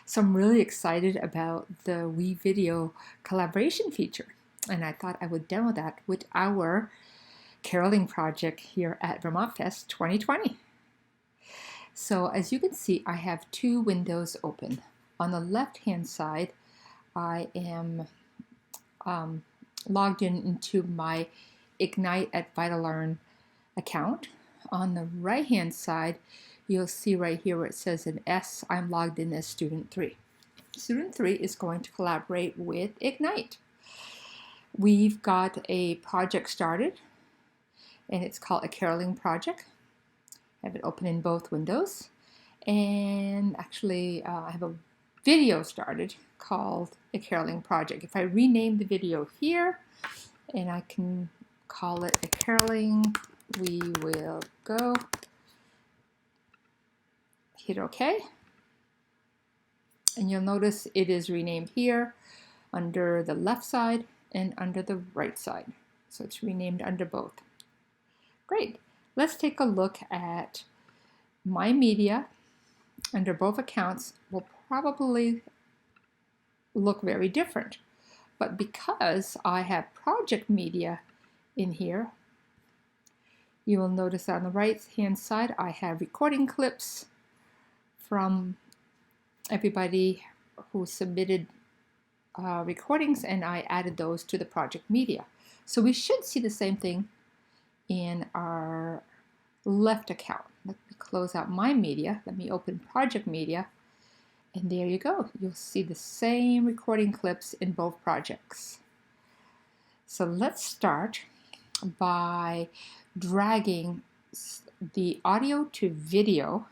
So I'm really excited about the WeVideo collaboration feature, and I thought I would demo that with our caroling project here at Vermont Fest 2020. So as you can see, I have two windows open. On the left-hand side, I am logged into my Ignite at VitalLearn account. On the right-hand side, you'll see right here where it says an S, I'm logged in as student 3. Student 3 is going to collaborate with Ignite. We've got a project started, and it's called a caroling project. I have it open in both windows, and actually I have a video started called a caroling project. If I rename the video here, and I can call it a caroling, we will go, hit OK, and you'll notice it is renamed here under the left side and under the right side. So it's renamed under both. Great. Let's take a look at my media under both accounts. Will probably look very different, but because I have project media in here, you will notice on the right hand side I have recording clips from everybody who submitted recordings, and I added those to the project media. So we should see the same thing in our left account. Let me close out my media. Let me open project media, and there you go. You'll see the same recording clips in both projects. So let's start by dragging the audio to video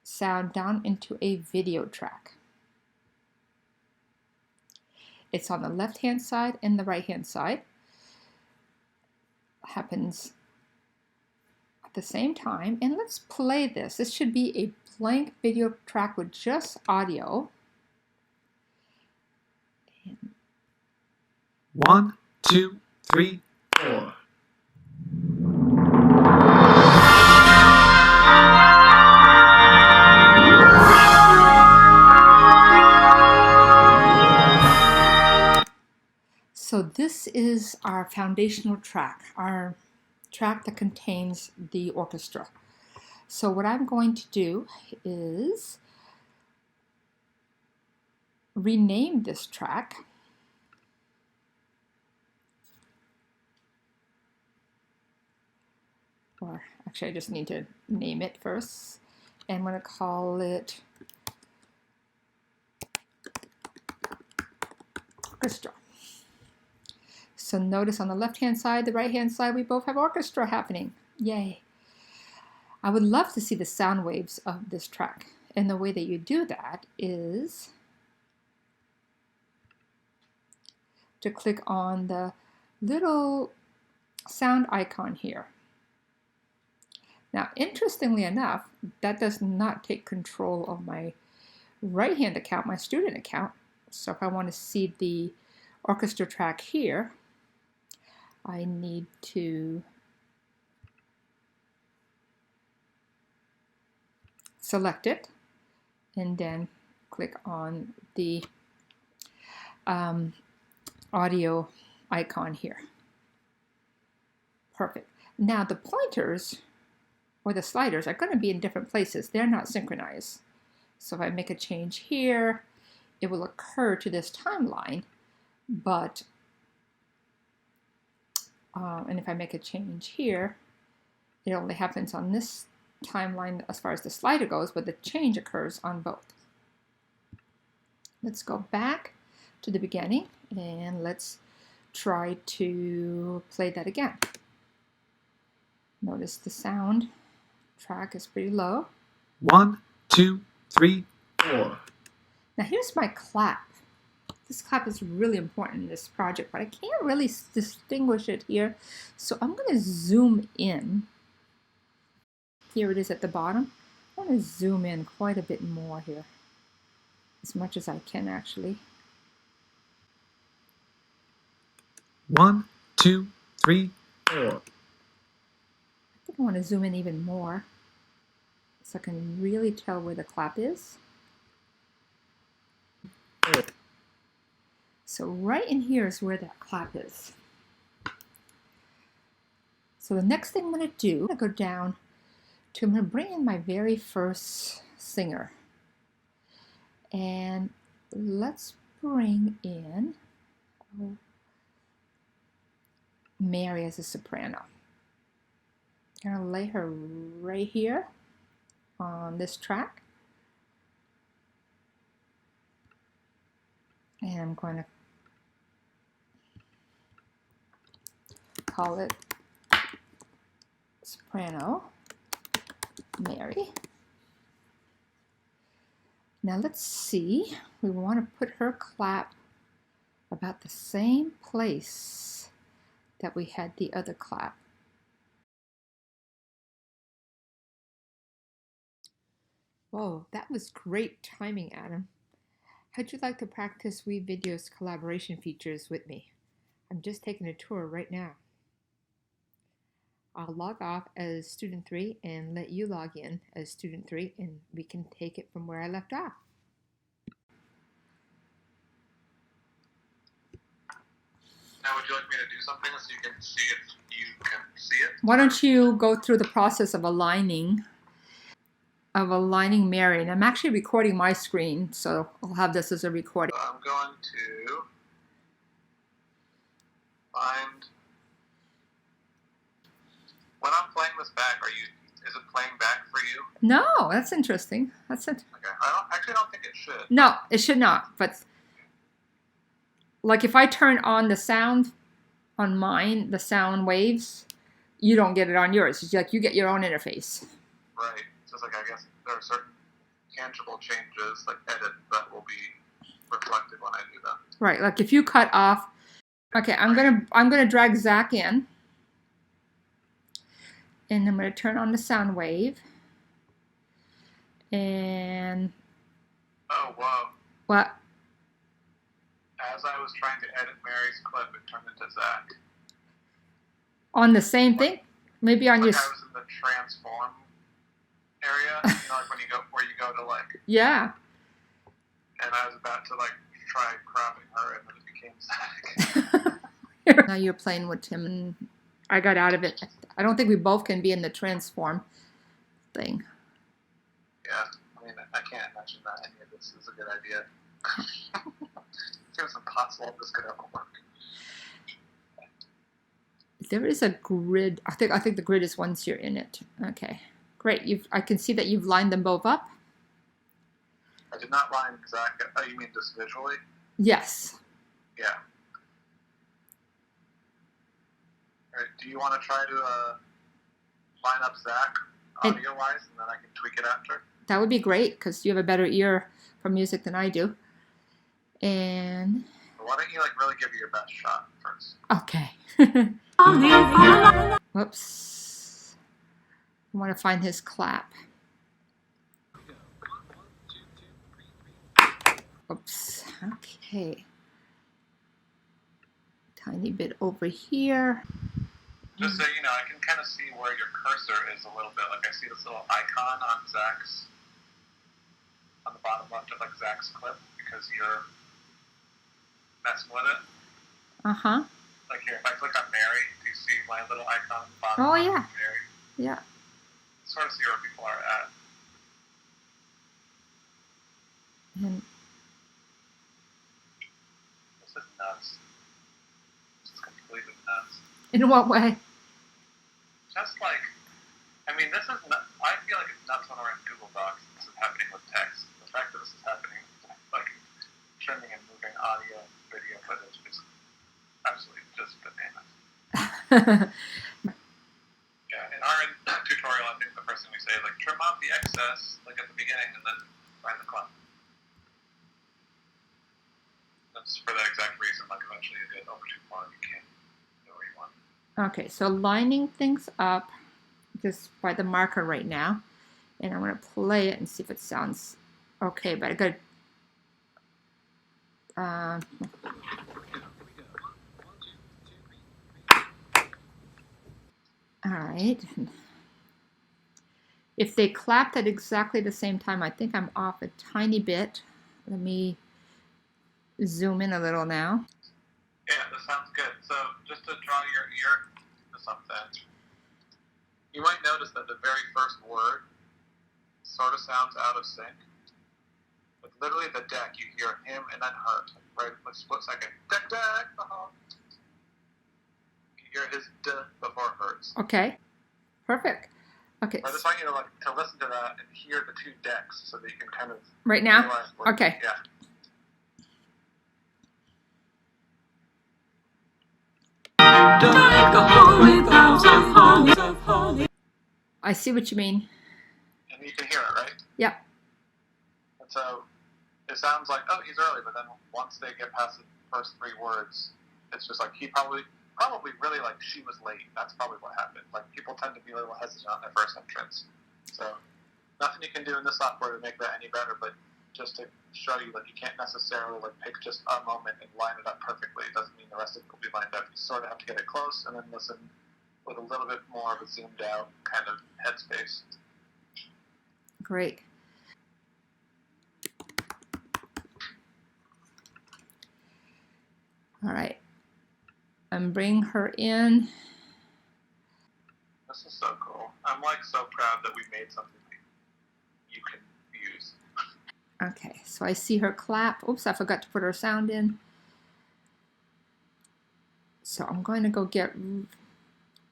sound down into a video track. It's on the left hand side and the right hand side. Happens at the same time, and let's play this. This should be a blank video track with just audio. 1, 2, 3, 4. So this is our foundational track, our track that contains the orchestra. So what I'm going to do is rename this track. Or actually I just need to name it first. And I'm going to call it orchestra. So notice on the left-hand side, the right-hand side, we both have orchestra happening. Yay. I would love to see the sound waves of this track. And the way that you do that is to click on the little sound icon here. Now, interestingly enough, that does not take control of my right-hand account, my student account. So if I want to see the orchestra track here, I need to select it and then click on the audio icon here. Perfect. Now the pointers or the sliders are going to be in different places. They're not synchronized. So if I make a change here, it will occur to this timeline, but and if I make a change here, it only happens on this timeline as far as the slider goes, but the change occurs on both. Let's go back to the beginning and let's try to play that again. Notice the sound track is pretty low. 1, 2, 3, 4. Now here's my clap. This clap is really important in this project, but I can't really distinguish it here. So I'm going to zoom in. Here it is at the bottom. I'm going to zoom in quite a bit more here. As much as I can, actually. 1, 2, 3, 4. I think I want to zoom in even more so I can really tell where the clap is. So right in here is where that clap is. So the next thing I'm going to do, I'm going to go down to, I'm going to bring in my very first singer. And let's bring in Mary as a soprano. I'm going to lay her right here on this track. And I'm going to call it soprano Mary. Now let's see, we want to put her clap about the same place that we had the other clap. Whoa, that was great timing, Adam. How'd you like to practice WeVideo's collaboration features with me? I'm just taking a tour right now. I'll log off as student 3 and let you log in as student 3 and we can take it from where I left off. Now, would you like me to do something so you can see if you can see it? Why don't you go through the process of aligning Mary, and I'm actually recording my screen, so I'll have this as a recording. So I'm going to find, when I'm playing this back, is it playing back for you? No, that's interesting. That's it. Okay, I actually don't think it should. No, it should not, but like if I turn on the sound on mine, the sound waves, you don't get it on yours. It's like you get your own interface. Right. So it's like, I guess there are certain tangible changes, like edit, that will be reflected when I do that. Right. Like if you cut off. Okay, I'm gonna drag Zach in, and I'm gonna turn on the sound wave. And oh whoa! What? As I was trying to edit Mary's clip, it turned into Zach. On the same thing? Maybe on like your. I was in the transform area, like when you go where you go to like. Yeah. And I was about to like try cropping her, and then it became Zach. Now you're playing with Tim, and I got out of it. I don't think we both can be in the transform thing. Yeah, I mean, I can't imagine that any of this is a good idea. It seems impossible if this could ever work. There is a grid. I think the grid is once you're in it. Okay, great. I can see that you've lined them both up. I did not line Zach. Oh, you mean just visually? Yes. Yeah. All right, do you want to try to line up Zach audio-wise, and then I can tweak it after? That would be great, because you have a better ear for music than I do. And why don't you like really give it your best shot first? Okay. Whoops. I want to find his clap. Oops. Okay. Tiny bit over here. Just so you know, I can kind of see where your cursor is a little bit. Like I see this little icon on Zach's, on the bottom left of like Zach's clip, because you're messing with it. Uh-huh. Like here, if I click on Mary, do you see my little icon on the bottom Oh, left yeah. of Mary? Yeah. Sort of see where people are at. And This is nuts. This is completely nuts. in what way? Just like, I mean, this is nuts. I feel like it's nuts when we're in Google Docs. This is happening with text. The fact that this is happening, like, trimming and moving audio and video footage is absolutely just bananas. Yeah, in our tutorial, I think the first thing we say is, like, trim off the excess, like, at the beginning, and then find the clap. That's for that exact reason, like, eventually you get over too far, you can't do what you want. Okay, so lining things up just by the marker right now. And I'm going to play it and see if it sounds okay. But I got all right. If they clapped at exactly the same time, I think I'm off a tiny bit. Let me zoom in a little now. Yeah, this sounds good. So just to draw your ear to something, you might notice that the very first word sort of sounds out of sync. But literally the deck, you hear him and then her, right? A split second. Deck, deck, you hear his d before hers. Okay, perfect. Okay. I just want you to listen to that and hear the two decks so that you can kind of Right now? realize what, Okay. Yeah. I see what you mean. And you can hear it, right? Yep. And so it sounds like, oh, he's early, but then once they get past the first three words, it's just like he probably really like she was late. That's probably what happened. Like people tend to be a little hesitant on their first entrance. So nothing you can do in this software to make that any better, but just to show you that you can't necessarily like pick just a moment and line it up perfectly. It doesn't mean the rest of it will be lined up. You sort of have to get it close and then listen with a little bit more of a zoomed out kind of headspace. Great. All right. I'm bringing her in. This is so cool. I'm like so proud that we made something you can use. Okay, so I see her clap. Oops, I forgot to put her sound in. So I'm going to go get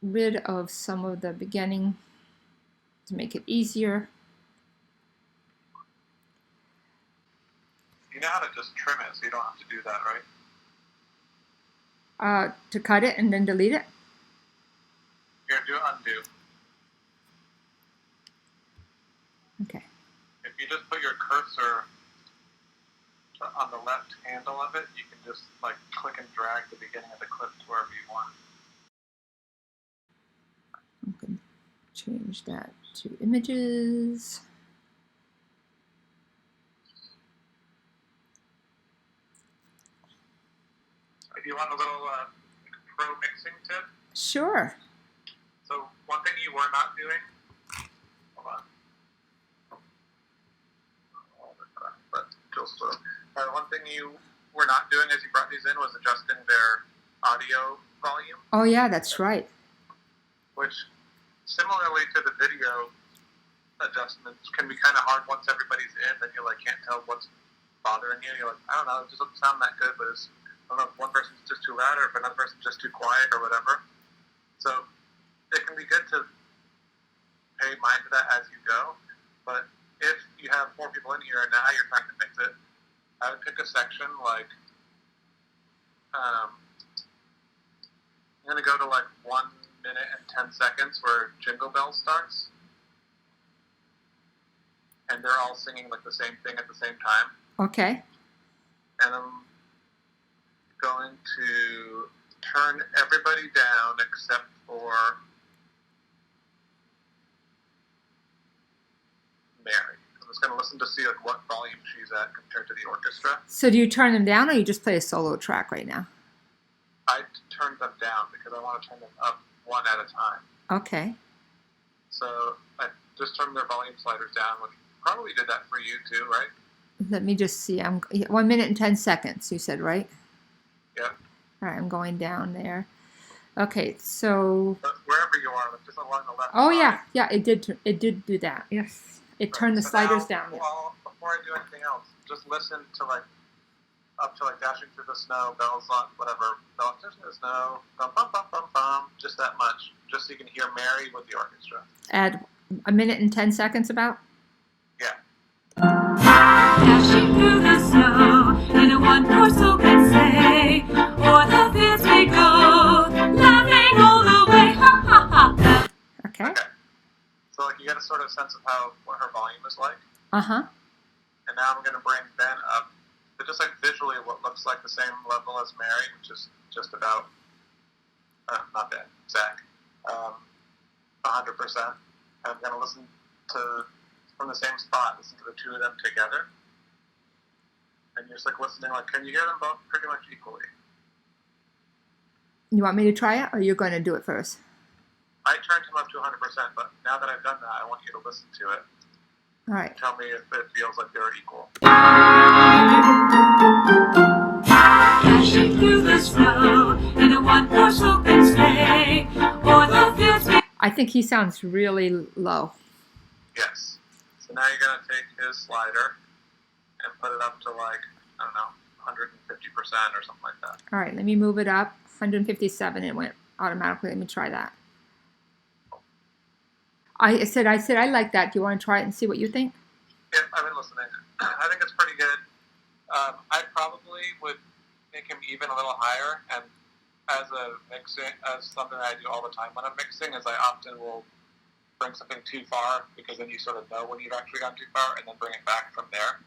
rid of some of the beginning to make it easier. You know how to just trim it so you don't have to do that, right? To cut it and then delete it? Here, do undo. Okay. If you just put your cursor on the left handle of it, you can just like click and drag the beginning of the clip to wherever you want. I'm going to change that to images. If you want a little pro mixing tip. Sure. So one thing you were not doing, hold on. But just one thing you were not doing as you brought these in was adjusting their audio volume. Oh yeah, that's right. Which, similarly to the video adjustments, can be kind of hard once everybody's in. Then you like can't tell what's bothering you. You're like, I don't know, it just doesn't sound that good, but it's, I don't know if one person's just too loud or if another person's just too quiet or whatever. So it can be good to pay mind to that as you go. But if you have 4 people in here and now you're trying to mix it, I would pick a section like, I'm going to go to like 1 minute and 10 seconds where Jingle Bells starts. And they're all singing like the same thing at the same time. Okay. And I'm going to turn everybody down except for Mary. I'm just going to listen to see like what volume she's at compared to the orchestra. So do you turn them down or you just play a solo track right now? I turned them down because I want to turn them up one at a time. Okay. So I just turned their volume sliders down, which probably did that for you too, right? Let me just see. 1 minute and 10 seconds, you said, right? Yeah. All right, I'm going down there. Okay, so But wherever you are, like just along the left oh side. yeah, it did do that. Yes, it turned the So sliders now, down. Yeah. Well, before I do anything else, just listen to like up to like Dashing Through the Snow, Bells on whatever, Bells in the Snow, bum bum bum bum bum, just that much, just so you can hear Mary with the orchestra. Add 1 minute and 10 seconds about. Yeah. Dashing through the snow in a one-horse open sleigh, o'er the fields we go, laughing all the way. Ha ha ha. Okay. Okay. So like you get a sort of sense of what her volume is like. Uh-huh. And now I'm going to bring Ben up to just like visually what looks like the same level as Mary, which is just about, not Ben, Zach, 100%. I'm going to listen to, from the same spot, listen to the two of them together. And you're just like listening, like, can you hear them both pretty much equally? You want me to try it or you're going to do it first? I turned him up to 100%, but now that I've done that, I want you to listen to it. All right. Tell me if it feels like they're equal. Dashing through the snow in a one-horse open sleigh, o'er the fields we I think he sounds really low. Yes. So now you're going to take his slider and put it up to like, I don't know, 150% or something like that. All right, let me move it up. 157, it went automatically. Let me try that. I said I like that. Do you want to try it and see what you think? Yeah, I've been listening. I think it's pretty good. I probably would make him even a little higher, and as something that I do all the time when I'm mixing, is I often will bring something too far, because then you sort of know when you've actually gone too far, and then bring it back from there.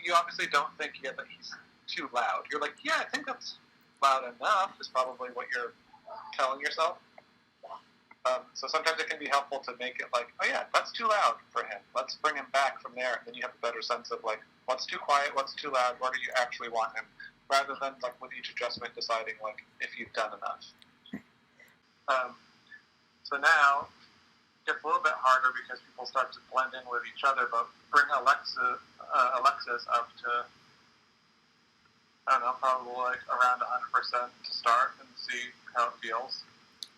You obviously don't think yet that he's too loud. You're like, yeah, I think that's loud enough, is probably what you're telling yourself. So sometimes it can be helpful to make it like, oh yeah, that's too loud for him. Let's bring him back from there, and then you have a better sense of like, what's too quiet, what's too loud, where do you actually want him, rather than like with each adjustment deciding like if you've done enough. So now it gets a little bit harder because people start to blend in with each other, but bring Alexis up to, I don't know, probably like around 100% to start and see how it feels.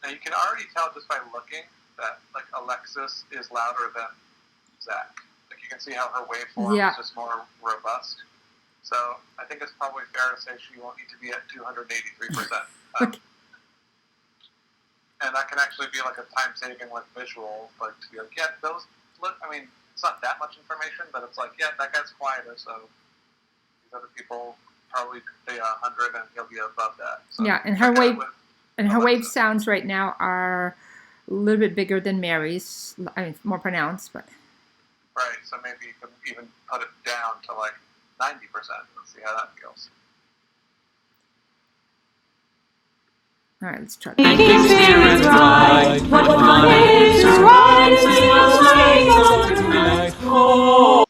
And you can already tell just by looking that like Alexis is louder than Zach. Like you can see how her waveform is just more robust. So I think it's probably fair to say she won't need to be at 283%. And that can actually be like a time-saving like visual, like to be like, yeah, those look. I mean, it's not that much information, but it's like, yeah, that guy's quieter, so these other people probably be 100, and he'll be above that. So yeah, and her wave sounds right now are a little bit bigger than Mary's. I mean, more pronounced, but right. So maybe you can even put it down to like 90% and see how that feels. all right, let's try keep that. spirits bright. What fun it is to ride and sing those sleigh songs tonight. Oh.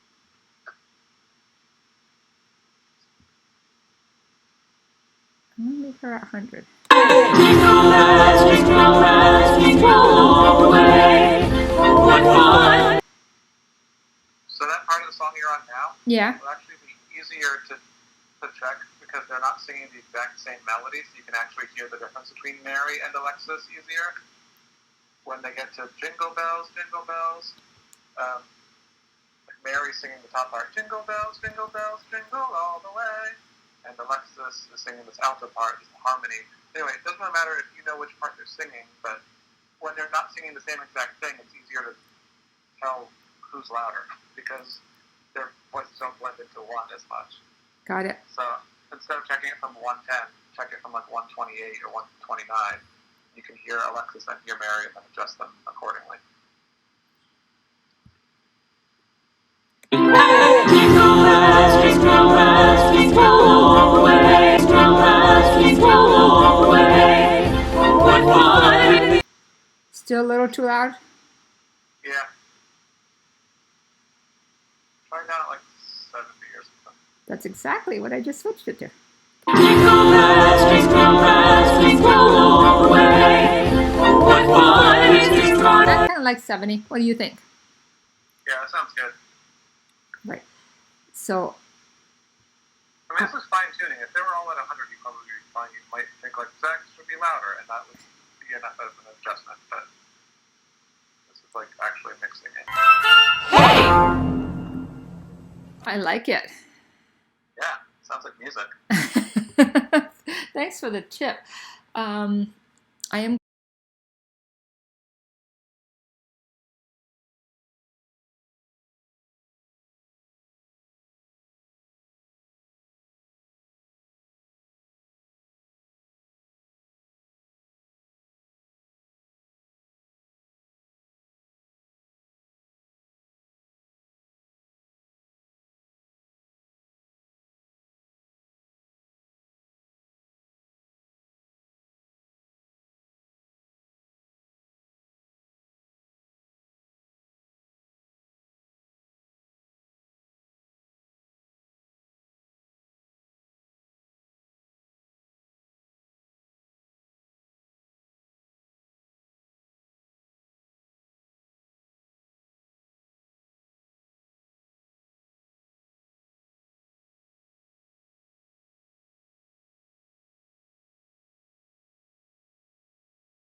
I'm gonna make her at 100. Jingle bells, jingle all the way. Oh, what fun! So that part of the song you're on now Yeah. will actually be easier to check because they're not singing the exact same melody, so you can actually hear the difference between Mary and Alexis easier. When they get to Jingle Bells, like Mary singing the top part, Jingle Bells, jingle all the way, and Alexis is singing this alto part, this harmony. Anyway, it doesn't really matter if you know which part they're singing, but when they're not singing the same exact thing, it's easier to tell who's louder because their voices don't blend into one as much. Got it. So instead of checking it from 110, check it from like 128 or 129. You can hear Alexis and hear Mary and then adjust them accordingly. Jingle bells, jingle all the way. Jingle bells, jingle all the way. Oh, what fun! Still a little too loud? Yeah. Try down at like 70 or something. That's exactly what I just switched it to. Jingle bells, jingle all the way. Oh, what fun it is to ride. That's kind of like 70. What do you think? Yeah, that sounds good. Right. So, I mean, this is fine tuning. If they were all at 100, you'd probably be fine. You might think like Zach should be louder, and that would be enough of an adjustment. But this is like actually mixing it. I like it. Yeah, sounds like music. Thanks for the tip. I am